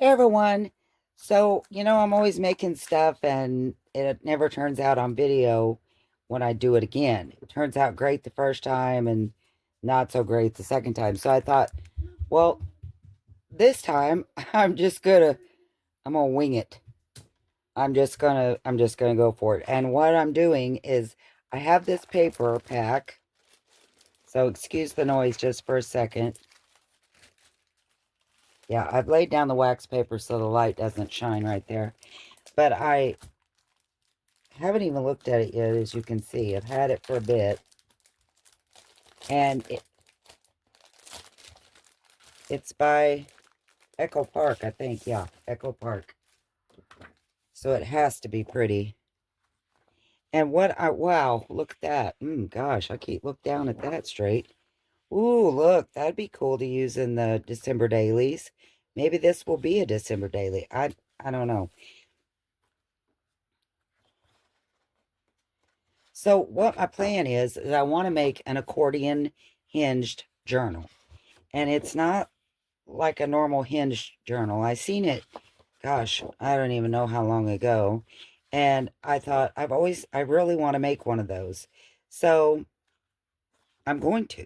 Hey everyone. So, I'm always making stuff and it never turns out on video when I do it again. It turns out great the first time and not so great the second time. So I thought, well, this time I'm gonna wing it. I'm just gonna go for it. And what I'm doing is I have this paper pack. So excuse the noise just for a second. Yeah, I've laid down the wax paper so the light doesn't shine right there. But I haven't even looked at it yet, as you can see. I've had it for a bit. And it's by Echo Park, I think. Yeah, Echo Park. So it has to be pretty. And wow, look at that. Gosh, I can't look down at that straight. Ooh, look, that'd be cool to use in the December dailies. Maybe this will be a December daily. I don't know. So what my plan is I want to make an accordion hinged journal. And it's not like a normal hinge journal. I seen it, gosh, I don't even know how long ago. And I thought, I really want to make one of those. So I'm going to.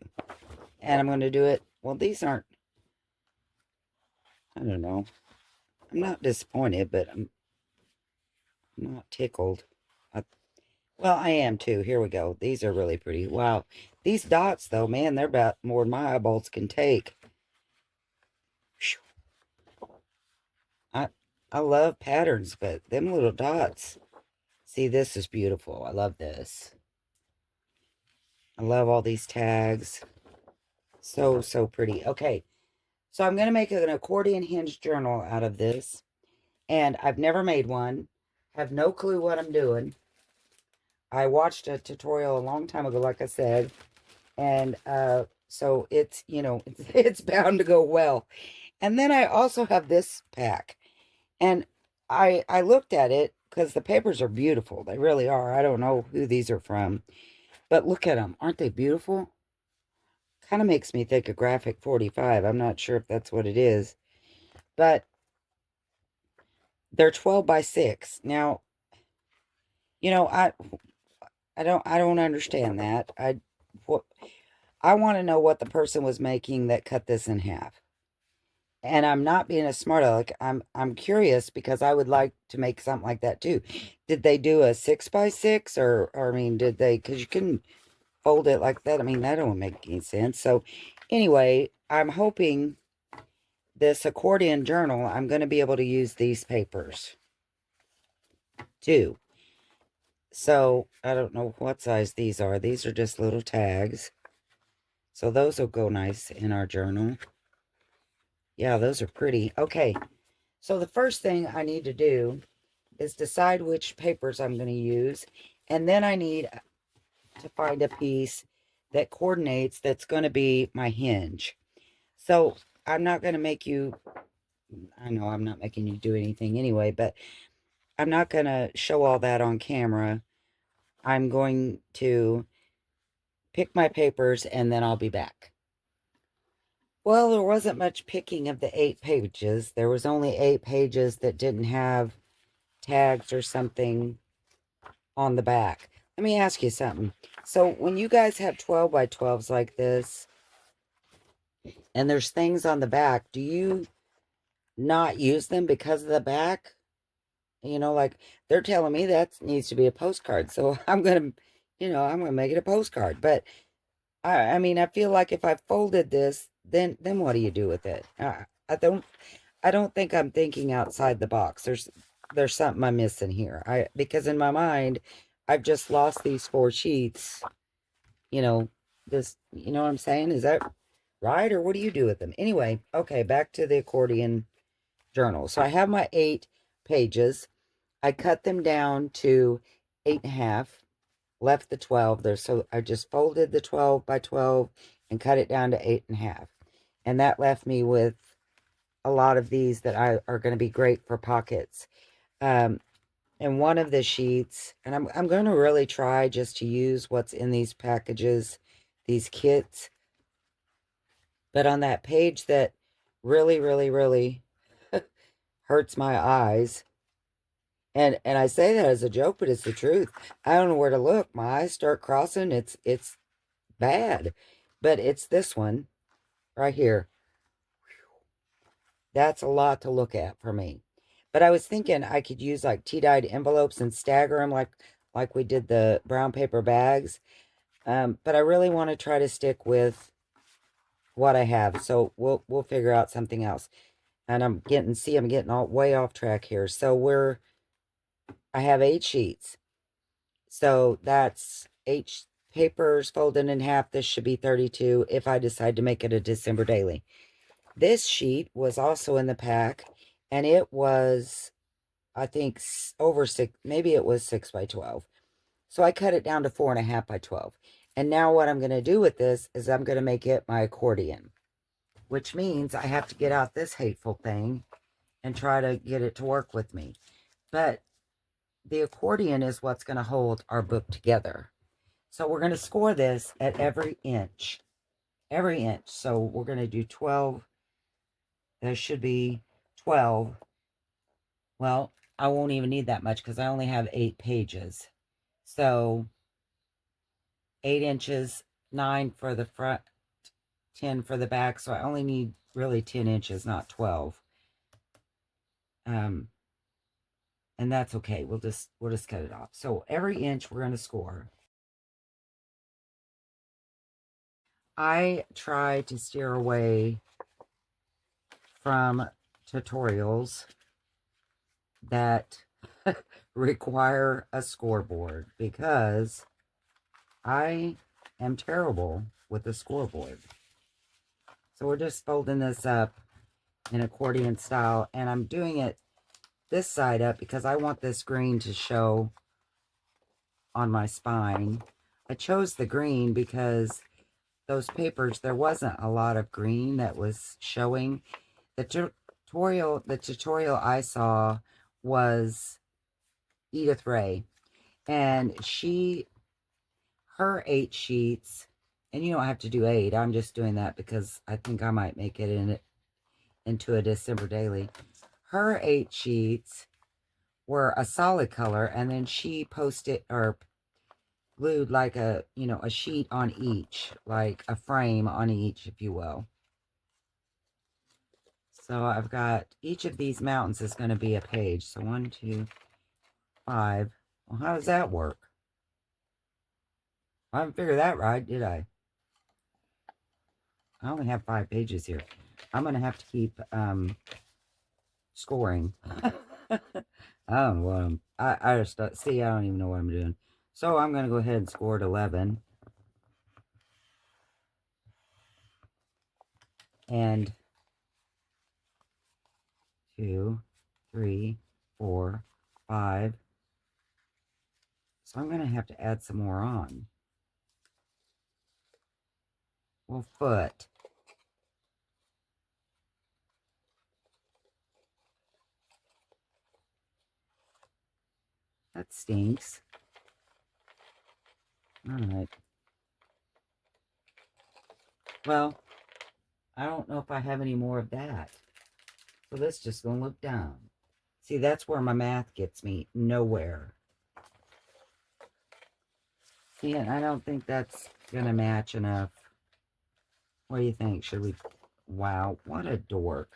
And I'm going to do it. Well, these aren't, I don't know. I'm not disappointed, but I'm not tickled. I, well, I am too. Here we go. These are really pretty. Wow. These dots, though, man, they're about more than my eyeballs can take. I, I love patterns, but them little dots. See, this is beautiful. I love this. I love all these tags. So, so pretty. Okay, so I'm going to make an accordion hinge journal out of this. And I've never made one. Have no clue what I'm doing. I watched a tutorial a long time ago, like I said. And so it's, it's bound to go well. And then I also have this pack. And I looked at it because the papers are beautiful. They really are. I don't know who these are from. But look at them. Aren't they beautiful? Kind of makes me think of Graphic 45. I'm not sure if that's what it is. But they're 12 by 6. Now, you know, I don't understand that. What I want to know what the person was making that cut this in half. And I'm not being a smart aleck. I'm curious because I would like to make something like that too. Did they do a 6 by 6 or I mean, did they, because you can fold it like that. I mean, that don't make any sense. So anyway, I'm hoping this accordion journal, I'm going to be able to use these papers too. So I don't know what size these are. These are just little tags. So those will go nice in our journal. Yeah, those are pretty. Okay, so the first thing I need to do is decide which papers I'm going to use. And then I need to find a piece that coordinates that's going to be my hinge. So I'm not going to make you, I know I'm not making you do anything anyway, but I'm not going to show all that on camera. I'm going to pick my papers and then I'll be back. Well, there wasn't much picking of the 8 pages. There was only 8 pages that didn't have tags or something on the back. Let me ask you something. So when you guys have 12 by 12s like this, and there's things on the back, do you not use them because of the back? Like they're telling me that needs to be a postcard. So I'm gonna make it a postcard. But I mean, I feel like if I folded this, then what do you do with it? I don't think I'm thinking outside the box. There's something I'm missing here. Because in my mind, I've just lost these 4 sheets. You know, you know what I'm saying? Is that right? Or what do you do with them? Anyway, okay, back to the accordion journal. So I have my 8 pages. I cut them down to 8.5, left the 12 there. So I just folded the 12 by 12 and cut it down to 8.5. And that left me with a lot of these that are going to be great for pockets. Um, and one of the sheets, and I'm going to really try just to use what's in these packages, these kits. But on that page that really, really, really hurts my eyes. And I say that as a joke, but it's the truth. I don't know where to look. My eyes start crossing. It's bad. But it's this one right here. That's a lot to look at for me. But I was thinking I could use like tea-dyed envelopes and stagger them like we did the brown paper bags. But I really want to try to stick with what I have. So we'll figure out something else. And I'm getting all way off track here. So I have 8 sheets. So that's 8 papers folded in half. This should be 32 if I decide to make it a December daily. This sheet was also in the pack, and it was, I think, over 6, maybe it was 6 by 12. So I cut it down to 4.5 by 12. And now what I'm going to do with this is I'm going to make it my accordion, which means I have to get out this hateful thing and try to get it to work with me. But the accordion is what's going to hold our book together. So we're going to score this at every inch. Every inch. So we're going to do 12. There should be 12. Well, I won't even need that much because I only have 8 pages. So 8 inches, 9 for the front, 10 for the back. So I only need really 10 inches, not 12. And that's okay. We'll just cut it off. So every inch we're going to score. I try to steer away from tutorials that require a scoreboard because I am terrible with the scoreboard. So we're just folding this up in accordion style, and I'm doing it this side up because I want this green to show on my spine. I chose the green because those papers, there wasn't a lot of green that was showing. The tutorial I saw was Edith Ray, and her 8 sheets, and you don't have to do 8. I'm just doing that because I think I might make it into a December daily. Her 8 sheets were a solid color, and then she posted or glued like a sheet on each, like a frame on each, if you will. So I've got each of these mountains is going to be a page. So 1, 2, 5. Well, how does that work? I didn't figure that right, did I? I only have 5 pages here. I'm going to have to keep scoring. I don't know what I just see, I don't even know what I'm doing. So I'm going to go ahead and score at 11. And 2, 3, 4, 5. So I'm going to have to add some more on. Well, foot. That stinks. All right. Well, I don't know if I have any more of that. So that's just going to look down. See, that's where my math gets me. Nowhere. See, and I don't think that's going to match enough. What do you think? Should we? Wow, what a dork.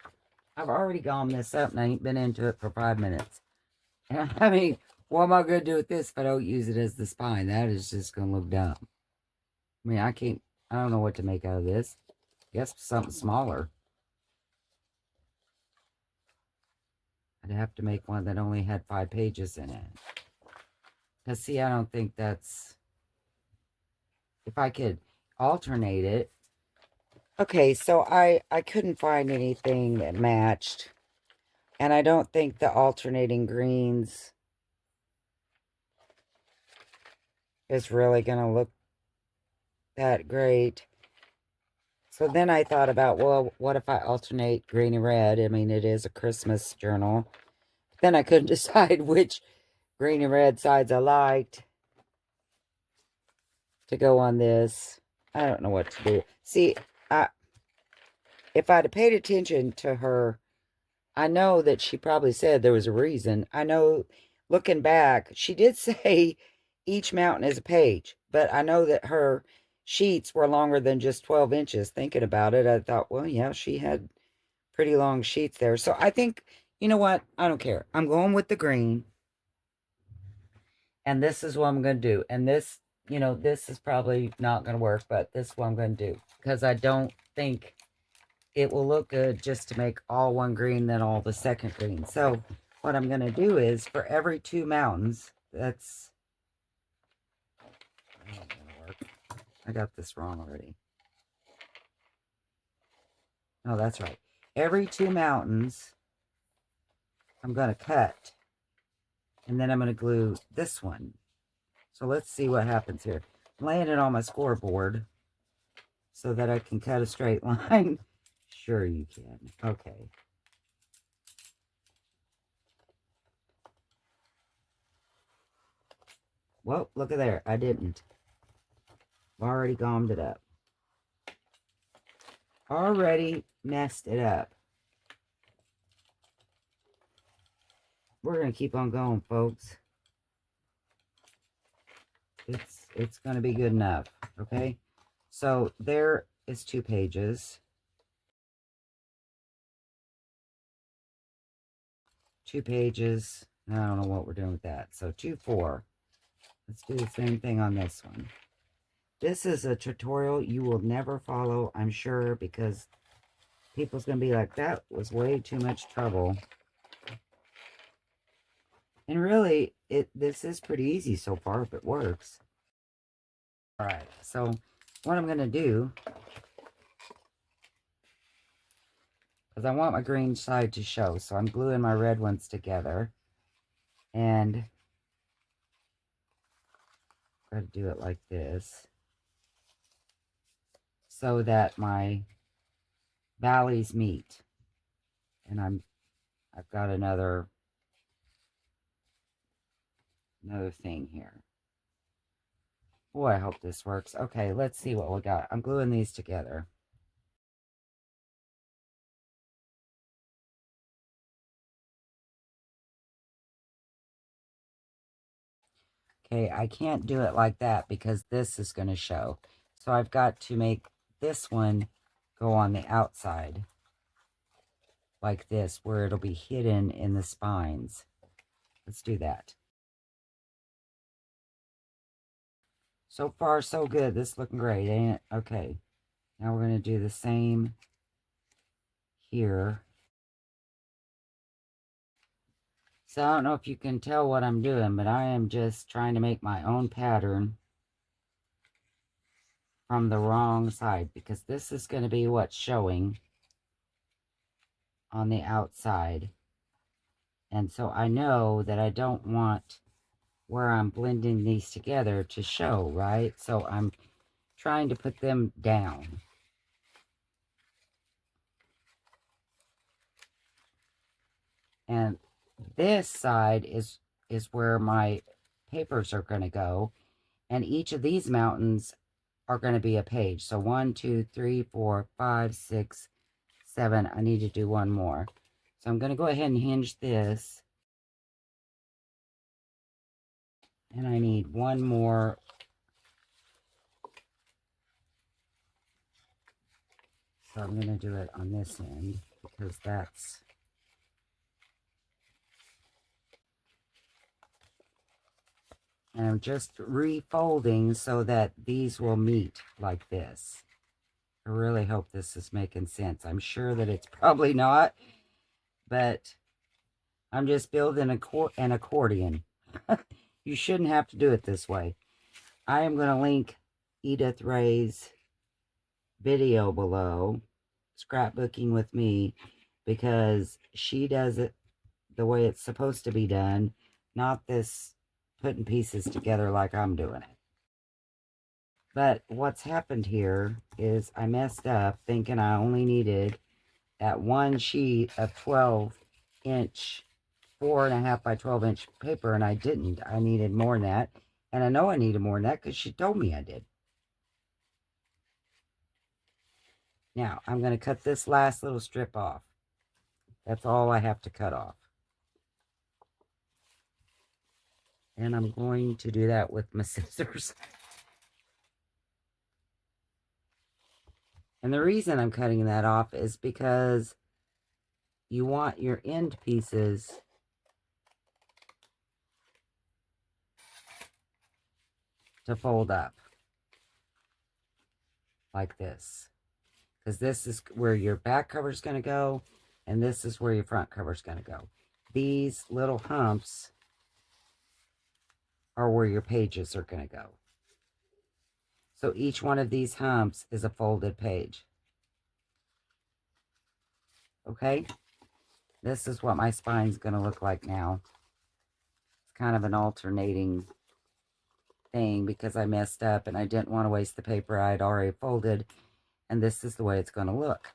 I've already gone this up and I ain't been into it for 5 minutes. And I mean, what am I going to do with this if I don't use it as the spine? That is just going to look dumb. I mean, I don't know what to make out of this. I guess something smaller. I'd have to make one that only had 5 pages in it. Because, see, I don't think that's... If I could alternate it. Okay, so I couldn't find anything that matched. And I don't think the alternating greens is really going to look that great. So then I thought about, well, what if I alternate green and red? I mean, it is a Christmas journal. Then I couldn't decide which green and red sides I liked to go on this. I don't know what to do. See, if I'd have paid attention to her, I know that she probably said there was a reason. I know, looking back, she did say each mountain is a page, but I know that her sheets were longer than just 12 inches. Thinking about it, I thought, well, yeah, she had pretty long sheets there. So I think, you know what? I don't care. I'm going with the green, and this is what I'm going to do. And this, this is probably not going to work, but this is what I'm going to do, because I don't think it will look good just to make all one green, then all the second green. So what I'm going to do is, for every 2 mountains, that's, that ain't gonna work. I got this wrong already. No, that's right. Every 2 mountains, I'm going to cut, and then I'm going to glue this one. So let's see what happens here. I'm laying it on my scoreboard so that I can cut a straight line. Sure you can. Okay. Well, look at there. I didn't. I've already gommed it up. Already messed it up. We're going to keep on going, folks. It's going to be good enough, okay? So there is 2 pages. 2 pages. I don't know what we're doing with that. So 2, 4. Let's do the same thing on this one. This is a tutorial you will never follow, I'm sure, because people's going to be like, that was way too much trouble. And really, this is pretty easy so far if it works. All right, so what I'm going to do, because I want my green side to show, so I'm gluing my red ones together. And I'm going to do it like this, so that my valleys meet. And I've got another thing here. Boy, I hope this works. Okay, let's see what we got. I'm gluing these together. Okay, I can't do it like that because this is going to show. So I've got to make this one go on the outside like this, where it'll be hidden in the spines. Let's do that. So far, so good. This is looking great, ain't it? Okay, now we're going to do the same here. So I don't know if you can tell what I'm doing, but I am just trying to make my own pattern from the wrong side, because this is going to be what's showing on the outside. And so I know that I don't want where I'm blending these together to show, right? So I'm trying to put them down. And this side is where my papers are going to go. And each of these mountains are going to be a page. So 1, 2, 3, 4, 5, 6, 7. I need to do one more. So I'm going to go ahead and hinge this. And I need one more. So I'm going to do it on this end, because that's... And I'm just refolding so that these will meet like this. I really hope this is making sense. I'm sure that it's probably not, but I'm just building an accordion. You shouldn't have to do it this way. I am going to link Edith Ray's video below, Scrapbooking with Me, because she does it the way it's supposed to be done, not this putting pieces together like I'm doing it. But what's happened here is I messed up thinking I only needed that one sheet of 12-inch, 4.5 by 12-inch paper, and I didn't. I needed more than that. And I know I needed more than that because she told me I did. Now, I'm going to cut this last little strip off. That's all I have to cut off. And I'm going to do that with my scissors. And the reason I'm cutting that off is because you want your end pieces to fold up like this. Because this is where your back cover is going to go, and this is where your front cover is going to go. These little humps are where your pages are going to go. So each one of these humps is a folded page. Okay? This is what my spine's going to look like now. It's kind of an alternating thing because I messed up and I didn't want to waste the paper I had already folded. And this is the way it's going to look.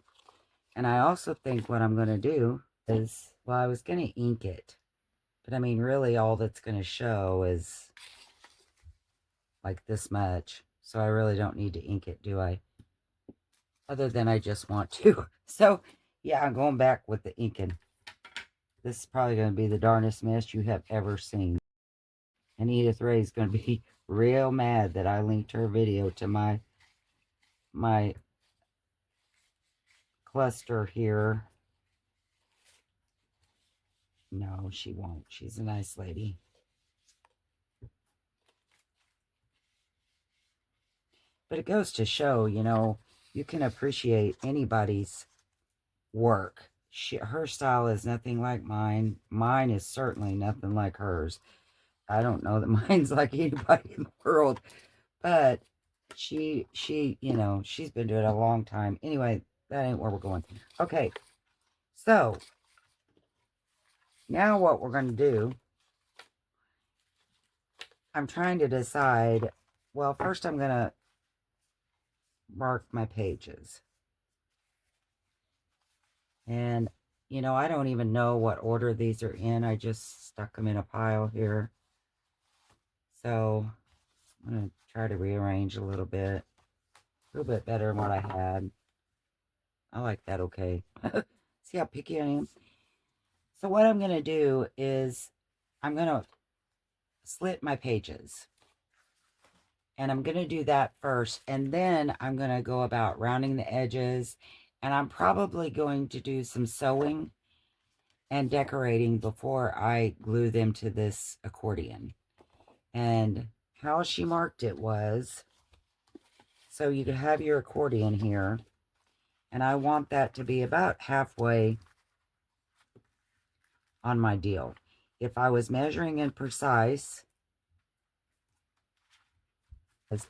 And I also think what I'm going to do is, well, I was going to ink it. But I mean, really all that's going to show is like this much. So I really don't need to ink it, do I? Other than I just want to. So, yeah, I'm going back with the inking. This is probably going to be the darnest mess you have ever seen. And Edith Ray is going to be real mad that I linked her video to my cluster here. No, she won't. She's a nice lady. But it goes to show, you know, you can appreciate anybody's work. Her style is nothing like mine. Mine is certainly nothing like hers. I don't know that mine's like anybody in the world. But she, you know, she's been doing it a long time. Anyway, that ain't where we're going. Okay, so now what we're going to do, I'm trying to decide, well, first I'm going to mark my pages. And, you know, I don't even know what order these are in. I just stuck them in a pile here. So I'm going to try to rearrange a little bit better than what I had. I like that okay. See how picky I am? So what I'm going to do is I'm going to slit my pages. And I'm going to do that first. And then I'm going to go about rounding the edges. And I'm probably going to do some sewing and decorating before I glue them to this accordion. And how she marked it was, so you could have your accordion here. And I want that to be about halfway on my deal. If I was measuring in precise,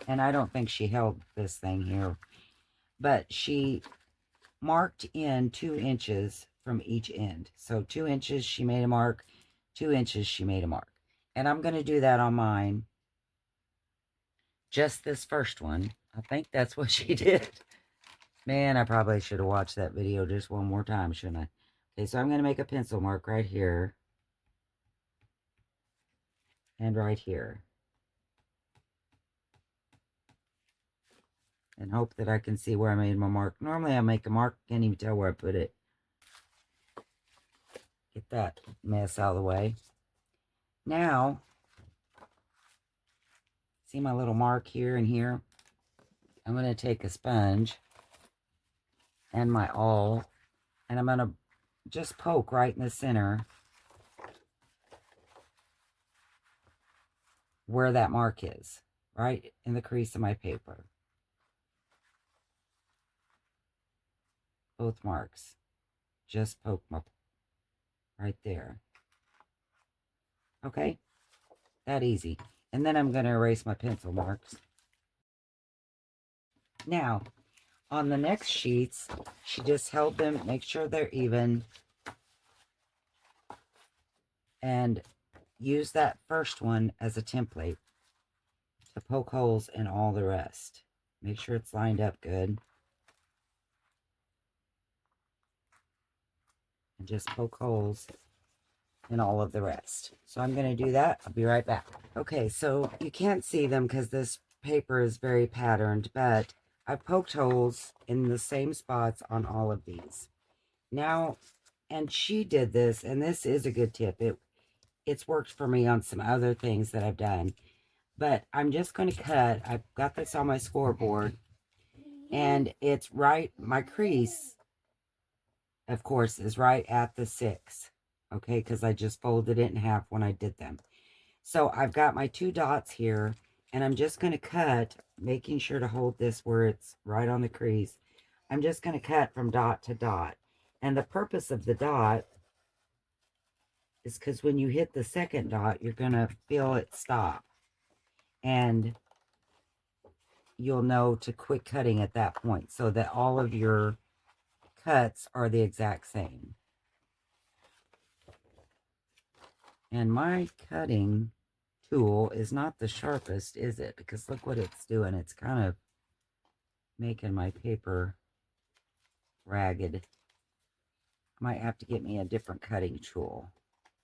and I don't think she held this thing here, but she marked in 2 inches from each end. So 2 inches she made a mark, 2 inches she made a mark. And I'm going to do that on mine. Just this first one. I think that's what she did. Man, I probably should have watched that video just one more time, shouldn't I? Okay, so I'm going to make a pencil mark right here. And right here. And hope that I can see where I made my mark. Normally I make a mark, can't even tell where I put it. Get that mess out of the way. Now, see my little mark here and here? I'm going to take a sponge and my awl, and I'm going to just poke right in the center where that mark is, right in the crease of my paper. Both marks. Just poke my right there. Okay? That easy. And then I'm going to erase my pencil marks. Now, on the next sheets, she just held them, make sure they're even, and use that first one as a template to poke holes in all the rest. Make sure it's lined up good. And just poke holes in all of the rest. So I'm going to do that. I'll be right back. Okay, so you can't see them because this paper is very patterned, but I've poked holes in the same spots on all of these. Now, And she did this, and this is a good tip. It's worked for me on some other things that I've done. But I'm just going to cut. I've got this on my scoreboard, and it's right, my crease, of course, is right at the 6. Okay, because I just folded it in half when I did them. So I've got my 2 dots here, and I'm just going to cut, making sure to hold this where it's right on the crease. I'm just going to cut from dot to dot. And the purpose of the dot is because when you hit the second dot, you're going to feel it stop. And you'll know to quit cutting at that point so that all of your cuts are the exact same. And my cutting tool is not the sharpest, is it? Because look what it's doing. It's kind of making my paper ragged. I might have to get me a different cutting tool.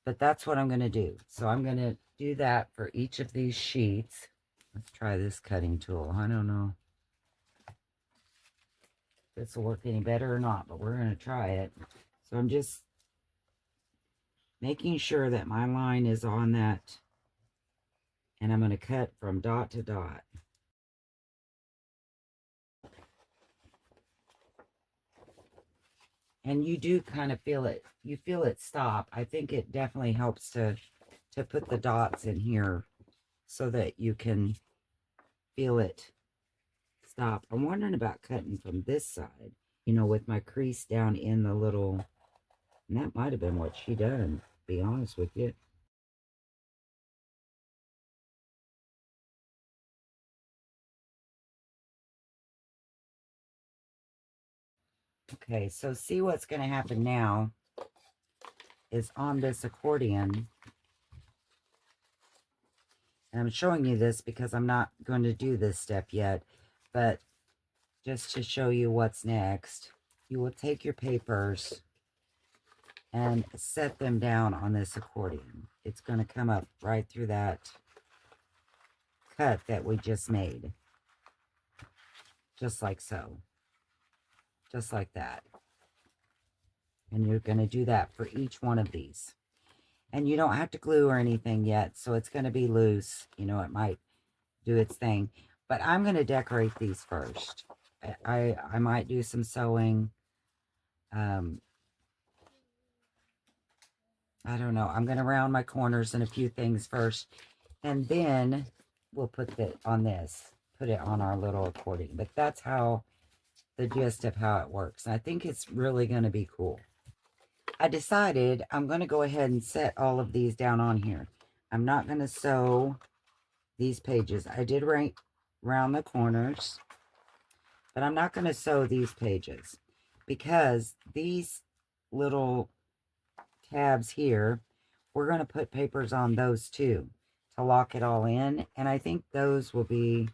But that's what I'm going to do. So I'm going to do that for each of these sheets. Let's try this cutting tool. I don't know if this will work any better or not, but we're going to try it. So I'm just making sure that my line is on that, and I'm going to cut from dot to dot. And you do kind of feel it. You feel it stop. I think it definitely helps to put the dots in here so that you can feel it stop. I'm wondering about cutting from this side, you know, with my crease down in the little, and that might have been what she done, to be honest with you. Okay, so see what's going to happen now is on this accordion, and I'm showing you this because I'm not going to do this step yet, but just to show you what's next, you will take your papers and set them down on this accordion. It's going to come up right through that cut that we just made. Just like so. Just like that. And you're going to do that for each one of these. And you don't have to glue or anything yet, so it's going to be loose. You know, it might do its thing. But I'm going to decorate these first. I might do some sewing. I don't know. I'm going to round my corners and a few things first. And then we'll put it on this. Put it on our little accordion. But that's how, the gist of how it works. And I think it's really going to be cool. I decided I'm going to go ahead and set all of these down on here. I'm not going to sew these pages. I did round the corners, but I'm not going to sew these pages because these little tabs here, we're going to put papers on those too to lock it all in. And I think those will be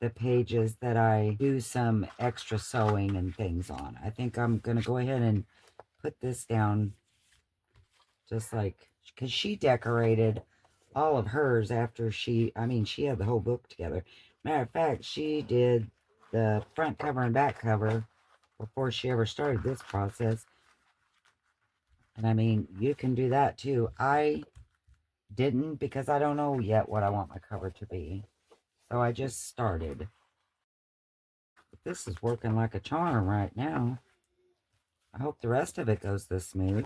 the pages that I do some extra sewing and things on. I think I'm going to go ahead and put this down just like, because she decorated all of hers after she had the whole book together. Matter of fact, she did the front cover and back cover before she ever started this process. And I mean, you can do that too. I didn't because I don't know yet what I want my cover to be. So I just started. But this is working like a charm right now. I hope the rest of it goes this smooth.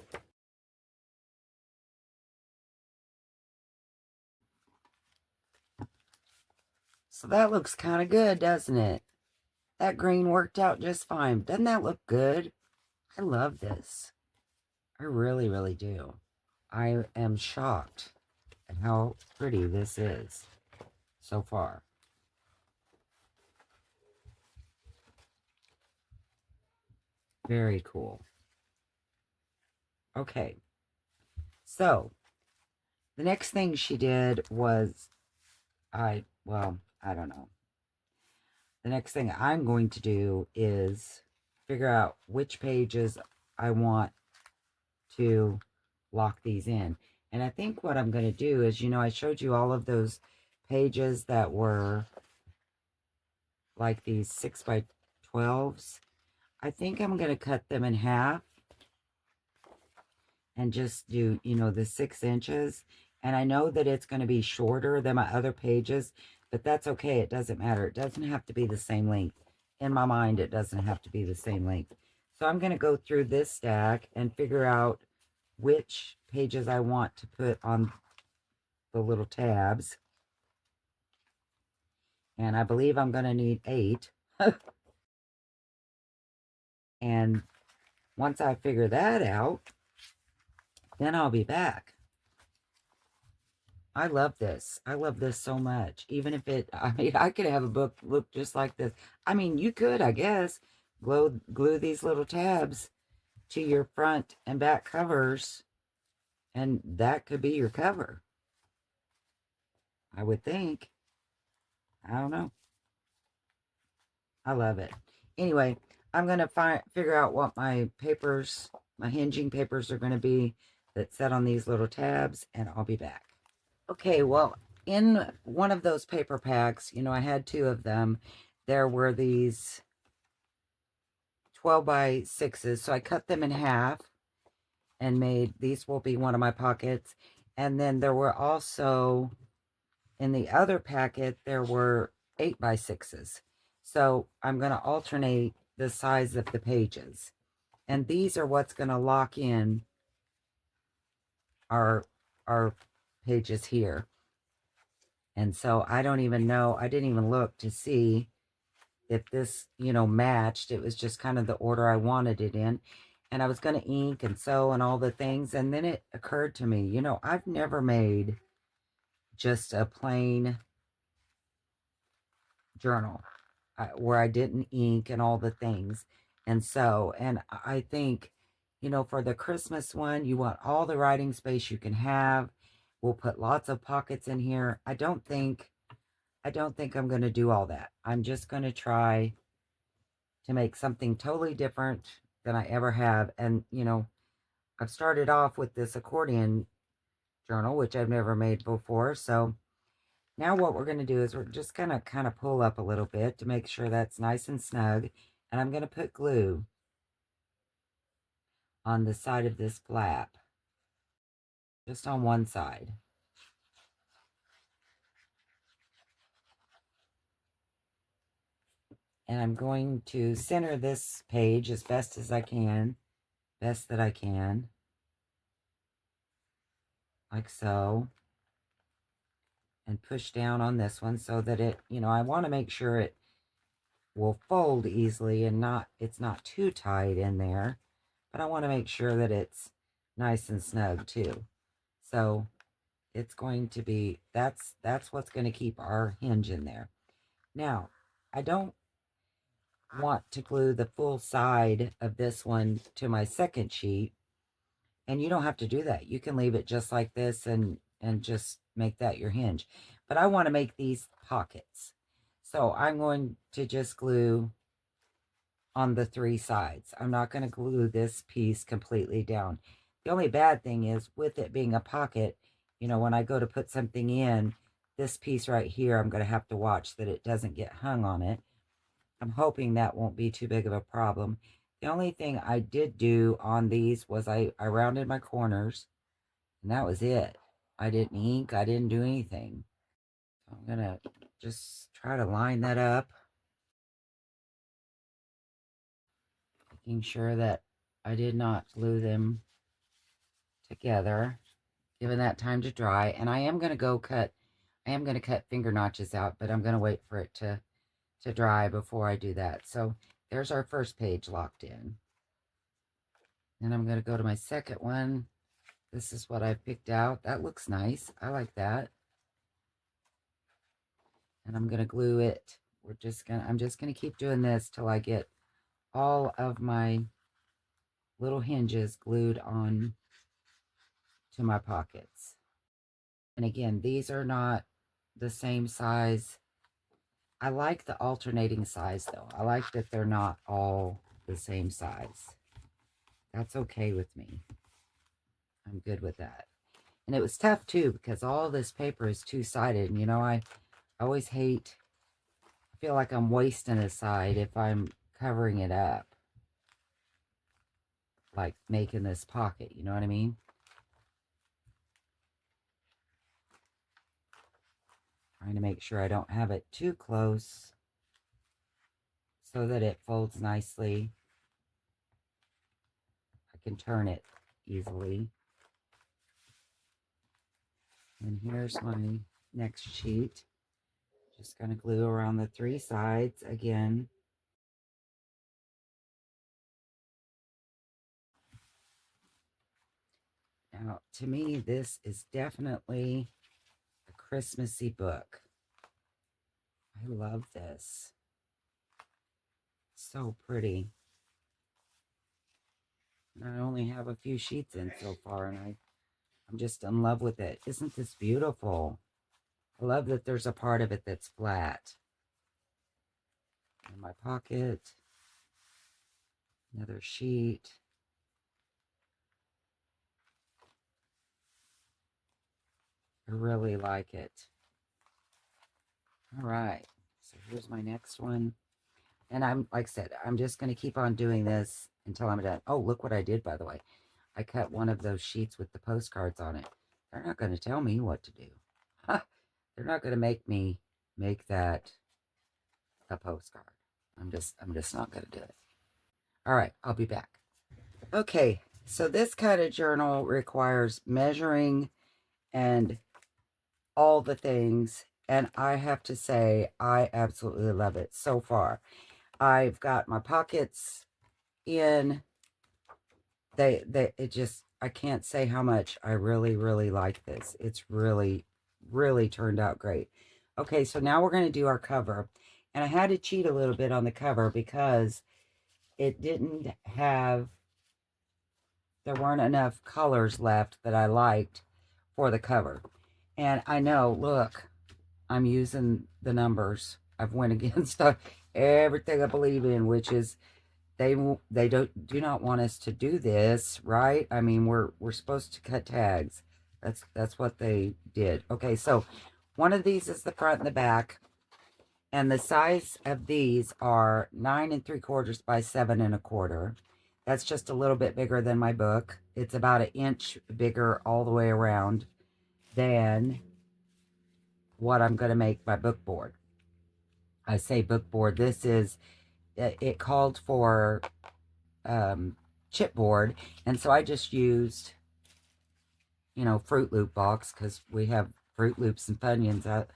So that looks kind of good, doesn't it? That green worked out just fine. Doesn't that look good? I love this. I really, really do. I am shocked at how pretty this is so far. Very cool. Okay. So, the next thing she did was, I don't know. The next thing I'm going to do is figure out which pages I want to lock these in. And I think what I'm going to do is, you know, I showed you all of those pages that were like these 6x12s. I think I'm going to cut them in half and just do, you know, the 6 inches. And I know that it's going to be shorter than my other pages, but that's okay. It doesn't matter. It doesn't have to be the same length. In my mind, it doesn't have to be the same length. So I'm going to go through this stack and figure out which pages I want to put on the little tabs. And I believe I'm going to need 8. And once I figure that out, then I'll be back. I love this. I love this so much. Even if it, I mean, I could have a book look just like this. I mean, you could, I guess, glue these little tabs to your front and back covers, and that could be your cover. I would think. I don't know. I love it. Anyway, I'm going to figure out what my papers, my hinging papers are going to be that set on these little tabs, and I'll be back. Okay, well, in one of those paper packs, you know, I had 2 of them. There were these 12 by 6s, so I cut them in half and made, these will be one of my pockets. And then there were also, in the other packet, there were 8 by 6s. So I'm going to alternate the size of the pages. And these are what's going to lock in our pages here. And so I don't even know, I didn't even look to see if this, you know, matched. It was just kind of the order I wanted it in. And I was going to ink and sew and all the things. And then it occurred to me, you know, I've never made just a plain journal where I didn't ink and all the things. And so, and I think, you know, for the Christmas one, you want all the writing space you can have. We'll put lots of pockets in here. I don't think I'm going to do all that. I'm just going to try to make something totally different than I ever have. And, you know, I've started off with this accordion journal, which I've never made before. So now what we're going to do is we're just going to kind of pull up a little bit to make sure that's nice and snug. And I'm going to put glue on the side of this flap, just on one side. And I'm going to center this page as best as I can, best that I can, like so. And push down on this one so that it, you know, I want to make sure it will fold easily and it's not too tight in there. But I want to make sure that it's nice and snug too. So it's going to be, that's what's going to keep our hinge in there. Now, I don't want to glue the full side of this one to my second sheet. And you don't have to do that. You can leave it just like this and just make that your hinge. But I want to make these pockets. So I'm going to just glue on the 3 sides. I'm not going to glue this piece completely down. The only bad thing is with it being a pocket, you know, when I go to put something in, this piece right here, I'm going to have to watch that it doesn't get hung on it. I'm hoping that won't be too big of a problem. The only thing I did do on these was I rounded my corners, and that was it. I didn't ink. I didn't do anything. So I'm going to just try to line that up, making sure that I did not glue them together, giving that time to dry. And I am going to cut finger notches out, but I'm going to wait for it to dry before I do that. So there's our first page locked in. Then I'm going to go to my second one. This is what I picked out. That looks nice. I like that. And I'm going to glue it. I'm just going to keep doing this till I get all of my little hinges glued on to my pockets. And again, these are not the same size. I like the alternating size though. I like that they're not all the same size. That's okay with me. I'm good with that. And it was tough too because all this paper is two-sided. And you know, I always hate, I feel like I'm wasting a side if I'm covering it up. Like making this pocket, you know what I mean? Trying to make sure I don't have it too close so that it folds nicely. I can turn it easily. And here's my next sheet. Just going to glue around the 3 sides again. Now, to me, this is definitely a Christmassy book. I love this. So pretty. And I only have a few sheets in so far, and I'm just in love with it. Isn't this beautiful? I love that there's a part of it that's flat. In my pocket. Another sheet. I really like it. All right. So here's my next one. And I'm, like I said, I'm just going to keep on doing this until I'm done. Oh, look what I did, by the way. I cut one of those sheets with the postcards on it. They're not going to tell me what to do. They're not going to make me make that a postcard. I'm just not going to do it. All right, I'll be back. Okay, so this kind of journal requires measuring and all the things, and I have to say I absolutely love it so far. I've got my pockets in. It just, I can't say how much I really, really like this. It's really, really turned out great. Okay, so now we're going to do our cover. And I had to cheat a little bit on the cover because it didn't have, there weren't enough colors left that I liked for the cover. And I know, look, I'm using the numbers. I've went against everything I believe in, which is they do not want us to do this, right? I mean, we're supposed to cut tags. That's what they did. Okay, so one of these is the front and the back, and the size of these are 9 3/4 by 7 1/4. That's just a little bit bigger than my book. It's about 1 inch bigger all the way around than what I'm going to make my book board. I say book board. This is, it called for chipboard, and so I just used, you know, Fruit Loop box because we have Fruit Loops and Funyuns out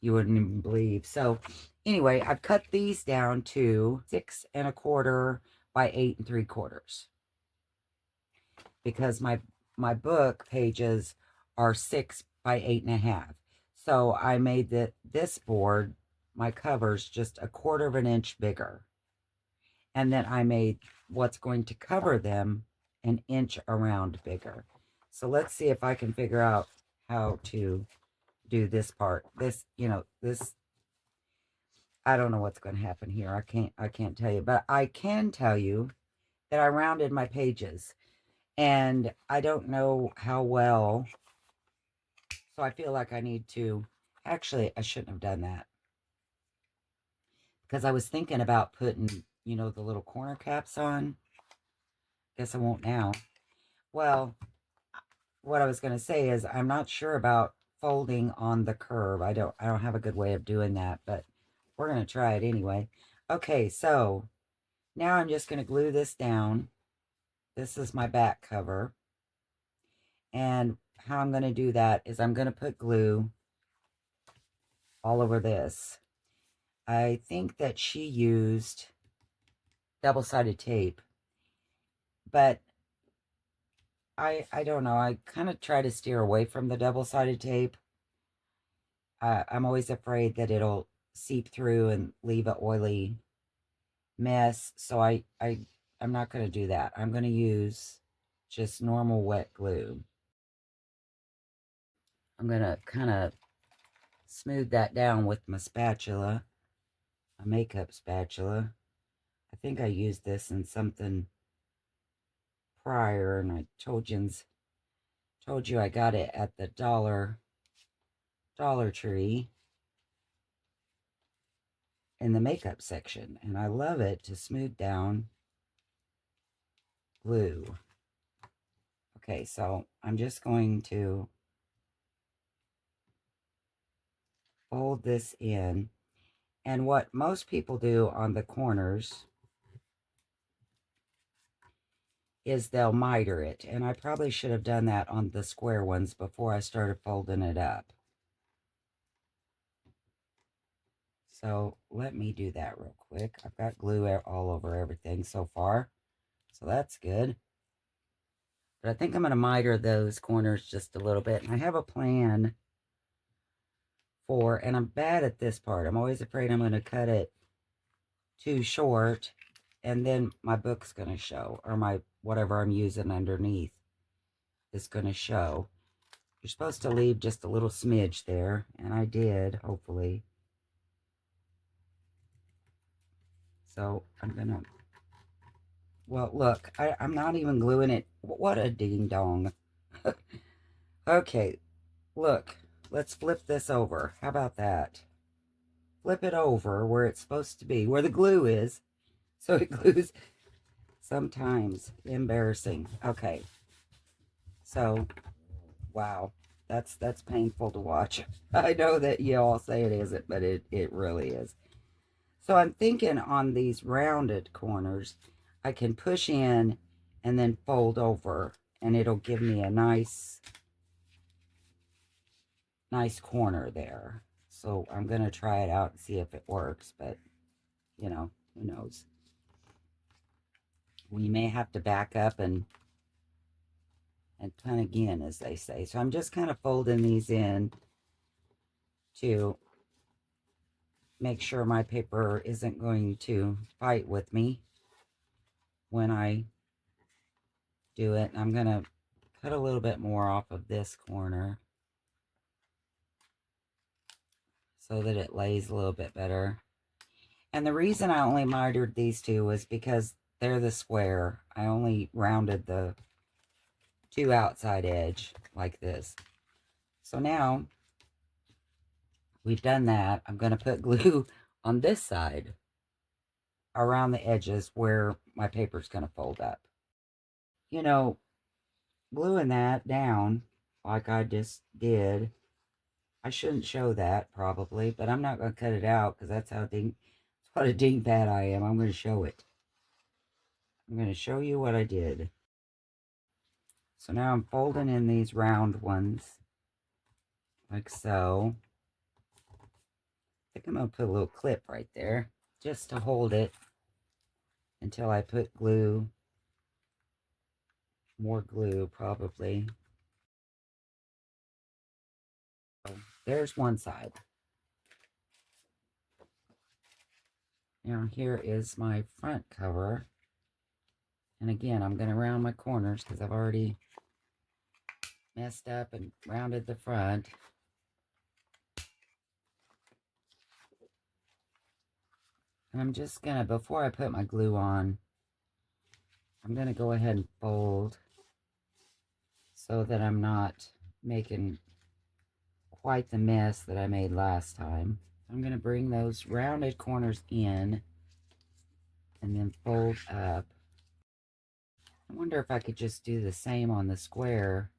you wouldn't even believe. So anyway, I've cut these down to 6 1/4 by 8 3/4 because my book pages are 6 by 8 1/2. So I made this board, my covers, just 1/4 of an inch bigger. And then I made what's going to cover them 1 inch around bigger. So let's see if I can figure out how to do this part. This, you know, this, I don't know what's going to happen here. I can't tell you, but I can tell you that I rounded my pages, and I don't know how well, so I feel like I need to, actually, I shouldn't have done that because I was thinking about putting, you know, the little corner caps on. Guess I won't now. Well, what I was going to say is I'm not sure about folding on the curve. I don't have a good way of doing that, but we're going to try it anyway. Okay, so now I'm just going to glue this down. This is my back cover. And how I'm going to do that is I'm going to put glue all over this. I think that she used double-sided tape, but I don't know. I kind of try to steer away from the double-sided tape. I'm always afraid that it'll seep through and leave an oily mess. So I'm not going to do that. I'm going to use just normal wet glue. I'm going to kind of smooth that down with my spatula, a makeup spatula. I think I used this in something prior, and I told you I got it at the Dollar Tree in the makeup section, and I love it to smooth down glue. Okay, so I'm just going to fold this in. And what most people do on the corners is they'll miter it. And I probably should have done that on the square ones before I started folding it up. So let me do that real quick. I've got glue all over everything so far, so that's good. But I think I'm going to miter those corners just a little bit. And I have a plan for, and I'm bad at this part. I'm always afraid I'm going to cut it too short, and then my book's going to show, or my whatever I'm using underneath is going to show. You're supposed to leave just a little smidge there, and I did, hopefully. So I'm going to, well, look, I'm not even gluing it. What a ding-dong. Okay, look, let's flip this over. How about that? Flip it over where it's supposed to be, where the glue is. So it glues sometimes. Embarrassing. Okay. So, wow. That's painful to watch. I know that you all say it isn't, but it really is. So I'm thinking on these rounded corners, I can push in and then fold over, and it'll give me a nice corner there. So I'm going to try it out and see if it works, but, you know, who knows. We may have to back up and punt again, as they say. So I'm just kind of folding these in to make sure my paper isn't going to fight with me when I do it. I'm going to cut a little bit more off of this corner so that it lays a little bit better. And the reason I only mitered these two was because they're the square. I only rounded the two outside edge like this. So now we've done that. I'm going to put glue on this side around the edges where my paper's going to fold up. You know, gluing that down like I just did, I shouldn't show that probably, but I'm not going to cut it out because that's what a dingbat I am. I'm going to show it. I'm going to show you what I did. So now I'm folding in these round ones like so. I think I'm going to put a little clip right there just to hold it until I put glue, more glue probably. So there's one side. Now here is my front cover. And again, I'm going to round my corners because I've already messed up and rounded the front. And I'm just going to, before I put my glue on, I'm going to go ahead and fold so that I'm not making quite the mess that I made last time. I'm going to bring those rounded corners in and then fold up. I wonder if I could just do the same on the square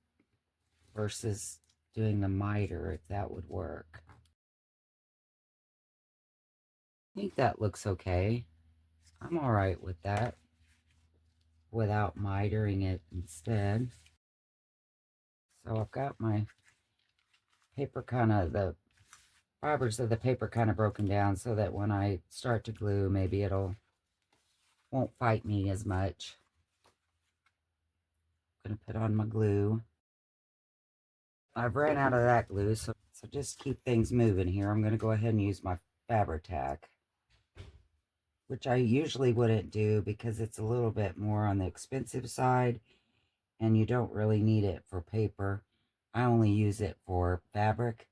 versus doing the miter, if that would work. I think that looks okay. I'm all right with that without mitering it instead. So I've got my paper the fibers of the paper kind of broken down so that when I start to glue, maybe won't fight me as much. I'm going to put on my glue. I've ran out of that glue, so just keep things moving here. I'm going to go ahead and use my Fabri-Tac, which I usually wouldn't do because it's a little bit more on the expensive side, and you don't really need it for paper. I only use it for fabric.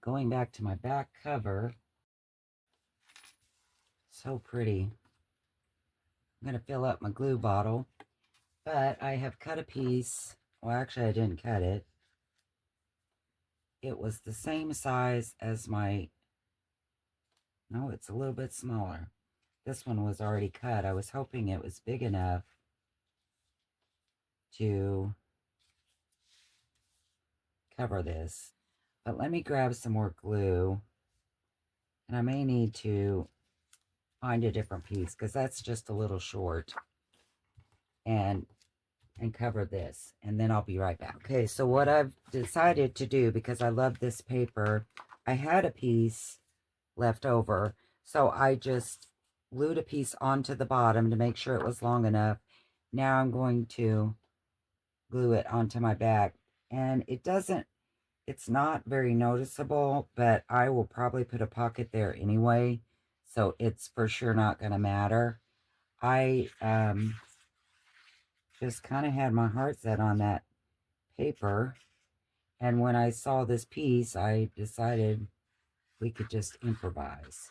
Going back to my back cover, so pretty. I'm going to fill up my glue bottle, but I have cut a piece. Well, actually, I didn't cut it. It was the same size as my, no, it's a little bit smaller. This one was already cut. I was hoping it was big enough to cover this. But let me grab some more glue. And I may need to find a different piece because that's just a little short. And cover this. And then I'll be right back. Okay, so what I've decided to do, because I love this paper, I had a piece left over. So I just glued a piece onto the bottom to make sure it was long enough. Now I'm going to glue it onto my back. And it's not very noticeable, but I will probably put a pocket there anyway. So it's for sure not going to matter. I just kind of had my heart set on that paper. And when I saw this piece, I decided we could just improvise.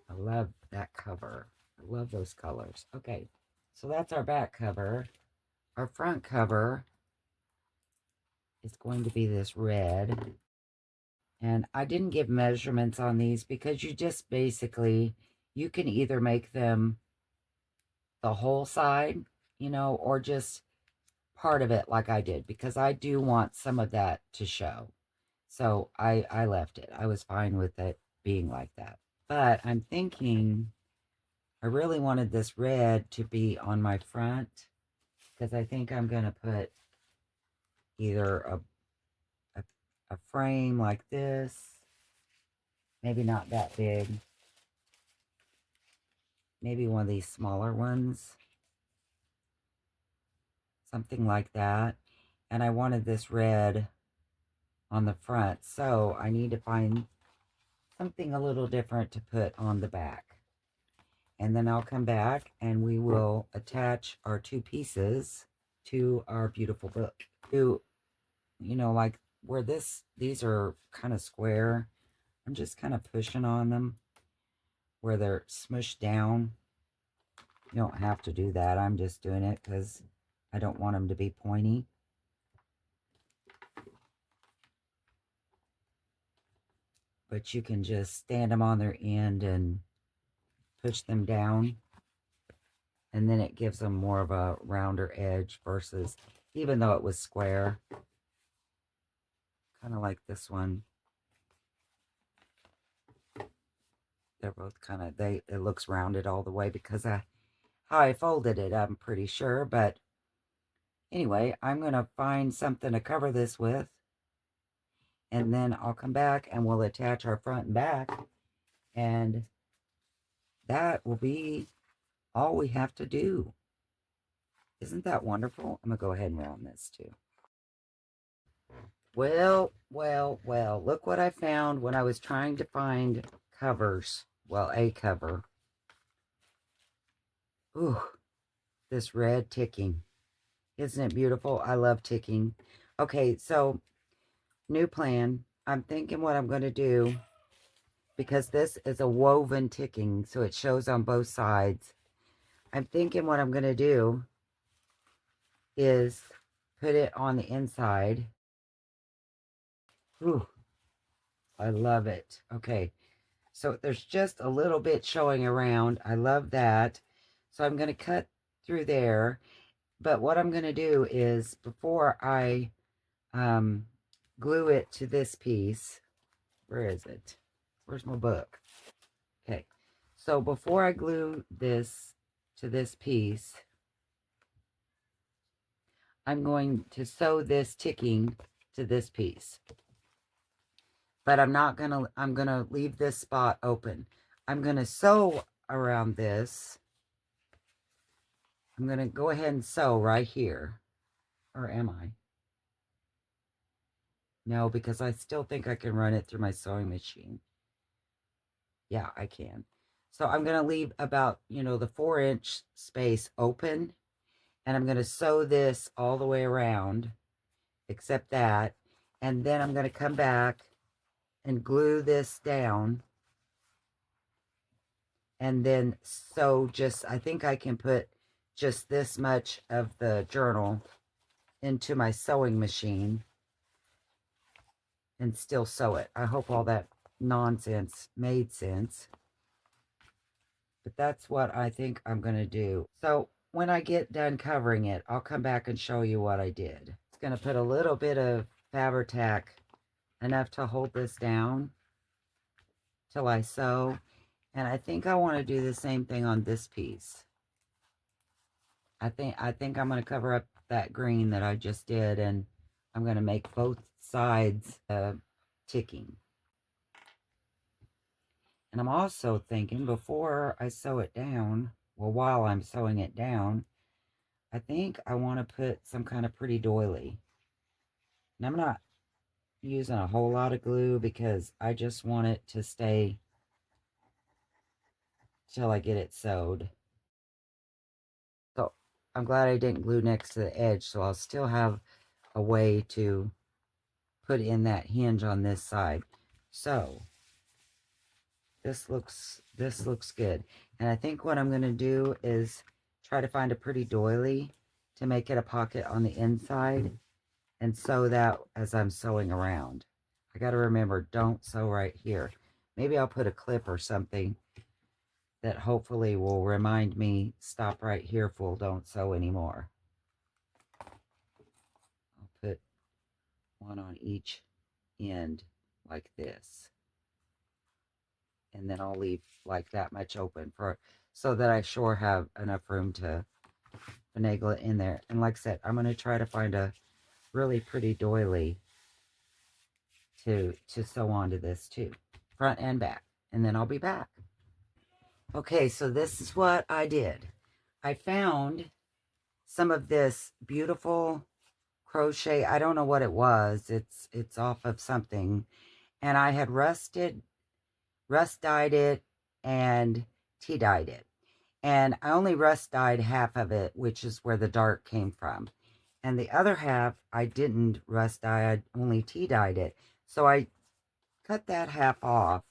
I love that cover. I love those colors. Okay, so that's our back cover. Our front cover is going to be this red. And I didn't give measurements on these because you just basically, you can either make them the whole side, you know, or just part of it like I did, because I do want some of that to show. So I left it. I was fine with it being like that. But I'm thinking I really wanted this red to be on my front because I think I'm going to put either a frame like this, maybe not that big, maybe one of these smaller ones, something like that. And I wanted this red on the front, so I need to find something a little different to put on the back. And then I'll come back and we will attach our two pieces to our beautiful book. To, you know, like where these are kind of square, I'm just kind of pushing on them where they're smushed down. You don't have to do that. I'm just doing it because I don't want them to be pointy. But you can just stand them on their end and push them down. And then it gives them more of a rounder edge versus, even though it was square. Kind of like this one. They're both kind of, it looks rounded all the way because of how I folded it, I'm pretty sure. But anyway, I'm going to find something to cover this with. And then I'll come back and we'll attach our front and back. And that will be all we have to do. Isn't that wonderful? I'm going to go ahead and round this too. Well, look what I found when I was trying to find covers. Well, a cover. Ooh, this red ticking. Isn't it beautiful? I love ticking. Okay, so new plan. I'm thinking what I'm going to do, because this is a woven ticking, so it shows on both sides. I'm thinking what I'm going to do is put it on the inside. Ooh, I love it. Okay, so there's just a little bit showing around. I love that. So I'm going to cut through there. But what I'm going to do is, before I glue it to this piece, where is it? Where's my book? Okay, so before I glue this to this piece, I'm going to sew this ticking to this piece. But I'm going to leave this spot open. I'm going to sew around this. I'm going to go ahead and sew right here. Or am I? No, because I still think I can run it through my sewing machine. Yeah, I can. So I'm going to leave about, you know, the 4-inch space open. And I'm going to sew this all the way around, except that. And then I'm going to come back and glue this down. And then sew just, I think I can put just this much of the journal into my sewing machine and still sew it. I hope all that nonsense made sense. But that's what I think I'm going to do. So when I get done covering it, I'll come back and show you what I did. It's going to put a little bit of Fabri-Tac, enough to hold this down till I sew. And I think I want to do the same thing on this piece. I think I'm going to cover up that green that I just did, and I'm going to make both sides ticking. And I'm also thinking, before I sew it down, well, while I'm sewing it down, I think I want to put some kind of pretty doily. And I'm not using a whole lot of glue because I just want it to stay till I get it sewed. So I'm glad I didn't glue next to the edge, so I'll still have a way to put in that hinge on this side. So this looks good. And I think what I'm going to do is try to find a pretty doily to make it a pocket on the inside and sew that as I'm sewing around. I got to remember, don't sew right here. Maybe I'll put a clip or something that hopefully will remind me, stop right here, fool, don't sew anymore. I'll put one on each end like this. And then I'll leave like that much open for, so that I sure have enough room to finagle it in there. And like I said, I'm going to try to find a really pretty doily to sew onto this too, front and back, and then I'll be back. Okay, so this is what I did. I found some of this beautiful crochet. I don't know what it was. It's off of something, and I had rust dyed it and tea dyed it. And I only rust dyed half of it, which is where the dark came from. And the other half, I didn't rust dye, I only tea dyed it. So I cut that half off.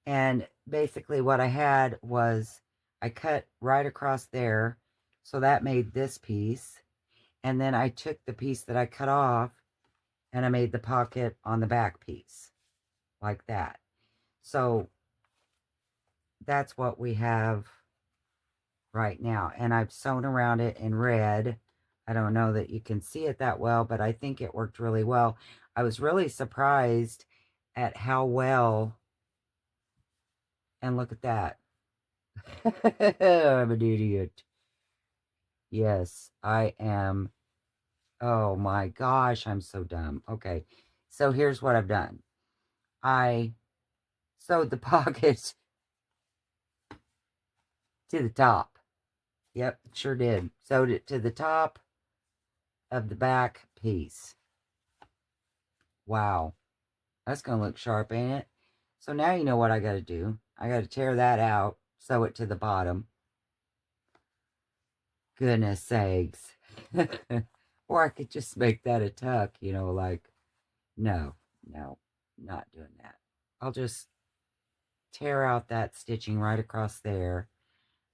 And basically what I had was, I cut right across there. So that made this piece. And then I took the piece that I cut off and I made the pocket on the back piece. Like that. So that's what we have right now. And I've sewn around it in red. I don't know that you can see it that well, but I think it worked really well. I was really surprised at how well, and look at that. I'm an idiot. Yes, I am. Oh my gosh, I'm so dumb. Okay, so here's what I've done. I sewed the pocket to the top. Yep, sure did. Sewed it to the top of the back piece. Wow. That's going to look sharp, ain't it? So now you know what I got to do. I got to tear that out, sew it to the bottom. Goodness sakes. Or I could just make that a tuck, you know, like, no, not doing that. I'll just tear out that stitching right across there.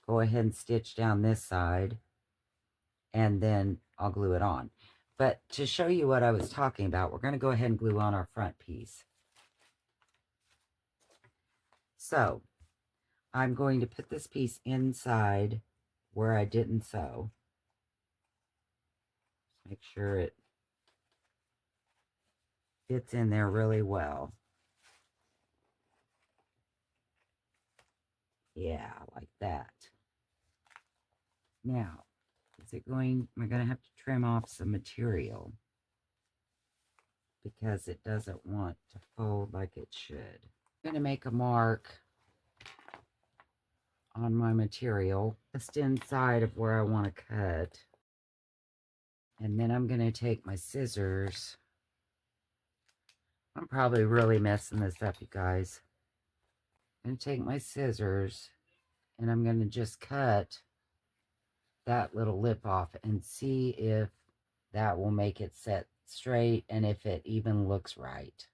Go ahead and stitch down this side. And then I'll glue it on. But to show you what I was talking about, we're going to go ahead and glue on our front piece. So I'm going to put this piece inside where I didn't sew. Make sure it fits in there really well. Yeah, like that. Now, am I going to have to trim off some material because it doesn't want to fold like it should. I'm going to make a mark on my material just inside of where I want to cut. And then I'm going to take my scissors. I'm probably really messing this up, you guys. I'm going to take my scissors and I'm going to just cut that little lip off and see if that will make it set straight and if it even looks right.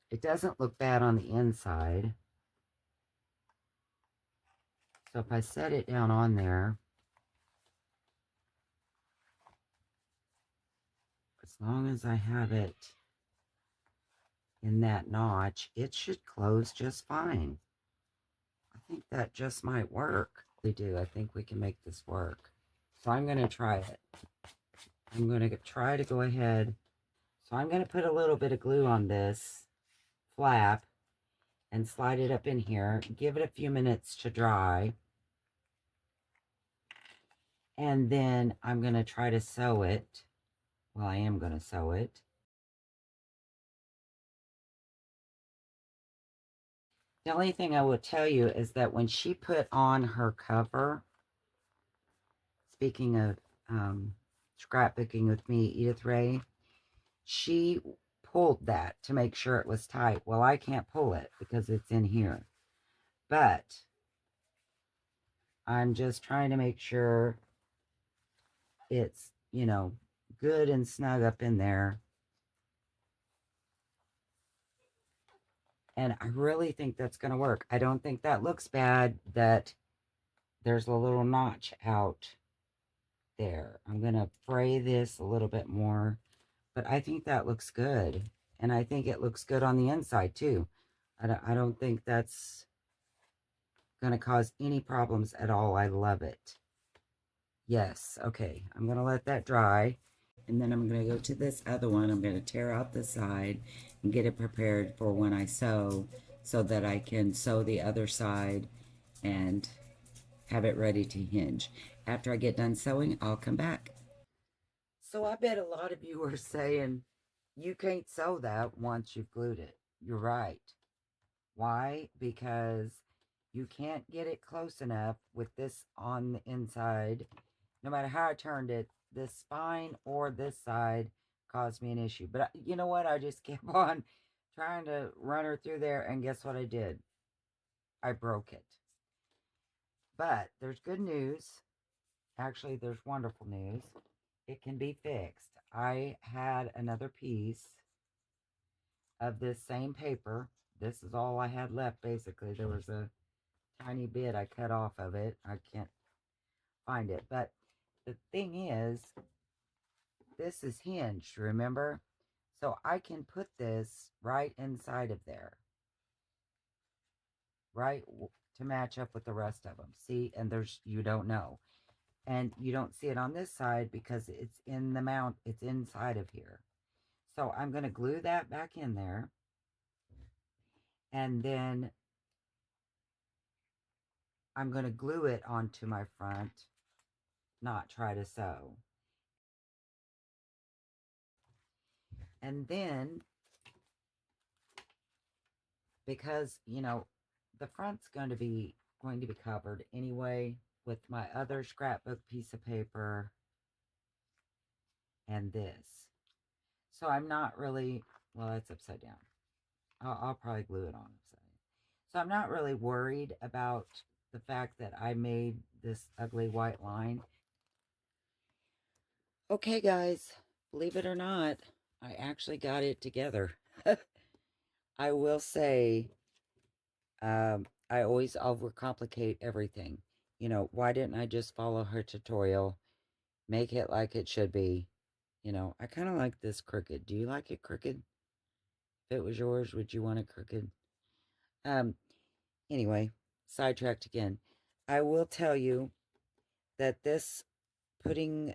It doesn't look bad on the inside. So if I set it down on there, as long as I have it in that notch, it should close just fine. think that just might work. We do. I think we can make this work. So I'm going to try it. I'm going to try to go ahead. So I'm going to put a little bit of glue on this flap and slide it up in here. Give it a few minutes to dry. And then I'm going to try to sew it. Well, I am going to sew it. The only thing I will tell you is that when she put on her cover, speaking of scrapbooking with me, Edith Ray, she pulled that to make sure it was tight. Well, I can't pull it because it's in here. But I'm just trying to make sure it's, you know, good and snug up in there. And I really think that's going to work. I don't think that looks bad that there's a little notch out there. I'm going to fray this a little bit more. But I think that looks good. And I think it looks good on the inside too. I don't think that's going to cause any problems at all. I love it. Yes. Okay. I'm going to let that dry. And then I'm going to go to this other one. I'm going to tear out the side and get it prepared for when I sew so that I can sew the other side and have it ready to hinge. After I get done sewing, I'll come back. So I bet a lot of you are saying, you can't sew that once you've glued it. You're right. Why? Because you can't get it close enough with this on the inside. No matter how I turned it, this spine or this side caused me an issue. But you know what? I just kept on trying to run her through there, and guess what I did? I broke it. But there's good news. Actually, there's wonderful news. It can be fixed. I had another piece of this same paper. This is all I had left, basically. There was a tiny bit I cut off of it. I can't find it. But the thing is, this is hinged, remember? So I can put this right inside of there. Right? To match up with the rest of them. See? And there's, you don't know. And you don't see it on this side because it's in the mount. It's inside of here. So I'm going to glue that back in there. And then I'm going to glue it onto my front, not try to sew. And then, because, you know, the front's going to be covered anyway with my other scrapbook piece of paper and this. So I'm not really, well, it's upside down. I'll probably glue it on upside down. So I'm not really worried about the fact that I made this ugly white line. Okay, guys, believe it or not, I actually got it together. I will say, I always overcomplicate everything. You know, why didn't I just follow her tutorial, make it like it should be? You know, I kind of like this crooked. Do you like it crooked? If it was yours, would you want it crooked? Anyway, sidetracked again. I will tell you that this putting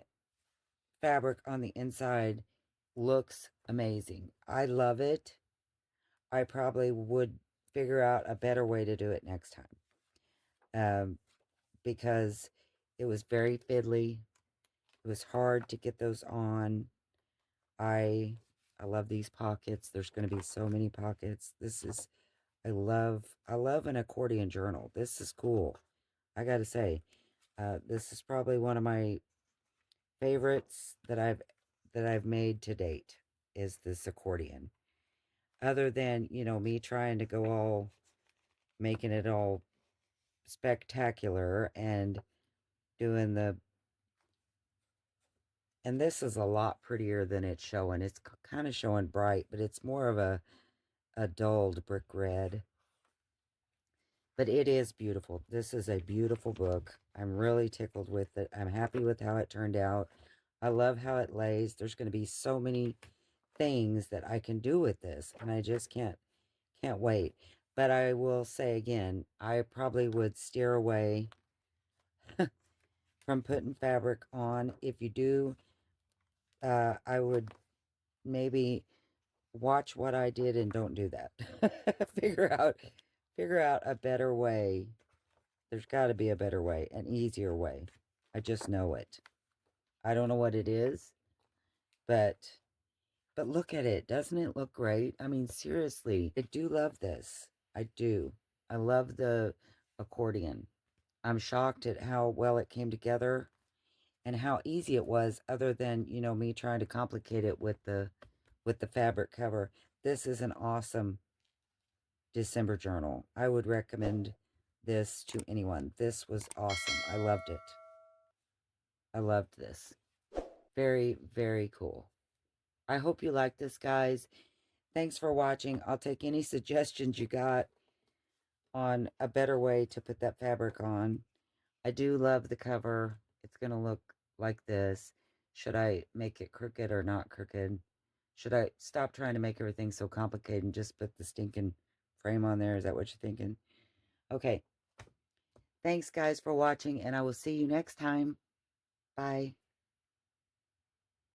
fabric on the inside looks amazing. I love it. I probably would figure out a better way to do it next time. Because it was very fiddly. It was hard to get those on. I love these pockets. There's going to be so many pockets. This is, I love an accordion journal. This is cool. I got to say, this is probably one of my favorites that I've made to date, is this accordion. Other than, you know, me trying to go all, making it all spectacular and doing the, and this is a lot prettier than it's showing. It's kind of showing bright, but it's more of a dulled brick red. But it is beautiful. This is a beautiful book. I'm really tickled with it. I'm happy with how it turned out. I love how it lays. There's going to be so many things that I can do with this, and I just can't wait. But I will say again, I probably would steer away from putting fabric on. If you do, I would maybe watch what I did and don't do that. figure out a better way. There's got to be a better way, an easier way. I just know it. I don't know what it is, but look at it. Doesn't it look great? I mean, seriously, I do love this. I do. I love the accordion. I'm shocked at how well it came together and how easy it was, other than, you know, me trying to complicate it with the fabric cover. This is an awesome December journal. I would recommend this to anyone. This was awesome. I loved it. I loved this. Very, very cool. I hope you like this, guys. Thanks for watching. I'll take any suggestions you got on a better way to put that fabric on. I do love the cover. It's going to look like this. Should I make it crooked or not crooked? Should I stop trying to make everything so complicated and just put the stinking frame on there? Is that what you're thinking? Okay. Thanks, guys, for watching, and I will see you next time. Bye.